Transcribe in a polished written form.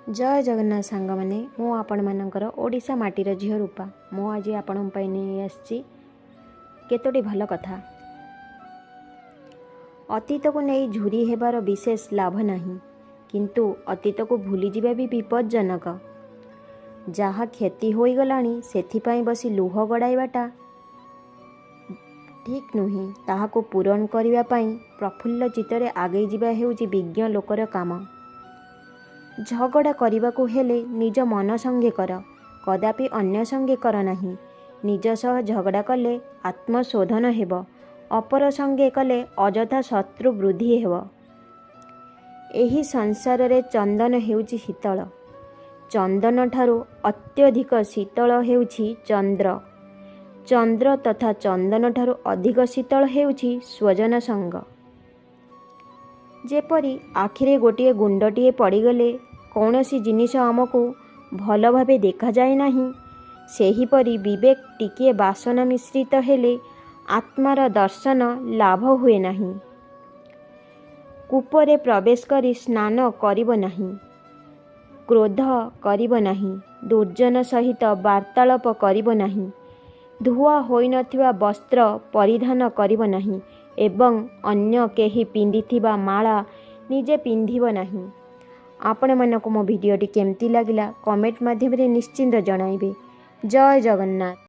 जय जगन्नाथ सांग मैंने मु आपण मानकर ओडिशा माटीर झील रूपा मु आज आपण नहीं आसी केतोटी भल कथा। अतीत को नहीं झुरी हेबार विशेष लाभ नहीं, किंतु अतीत को भूली जिबा भी विपज्जनक। जहाँ क्षति हो गलानी सेथिपाई बसी लुह गड़ाइबाटा ठीक नुहे, ताहाको पूरण करिबा पई प्रफुल्ल चित्तरे आगे जिबा हेउची विज्ञ लोकर काम। झगड़ा करने को हेले निज मन संगे कर, कदापि अन्य संगे कर नहीं। निज सह झगड़ा कले आत्मशोधन हेब, अपर संगे कले अजथा शत्रु वृद्धि हेब। एही संसार रे चंदन हेउची शीतल, चंदन ठारू अत्यधिक शीतल हेउची चंद्र, चंद्र तथा चंदन ठारू अधिक शीतल हेउची स्वजन संग। जेपरी आखिरे गोटे गुंडटीए पड़गले कौनसी जिनिस आमको भल भावे देखा जाए नहीं, सेहीपरि विवेक टिके बासना मिश्रित हेले आत्मार दर्शन लाभ हुए नहीं। कूपरे प्रवेश करी स्नान करिब नहीं, क्रोध करिब नहीं, दुर्जन सहित वार्तालाप करिब नहीं, धुआ होई नथिबा वस्त्र परिधान करिब नहीं, एवं अन्य केही पिंधिथिबा माला निजे पिंधिब नहीं। आपण मानक मो भिडियोटी केमती लागिला कमेंट माध्यम रे निश्चिंत जणाइबे। जय जगन्नाथ।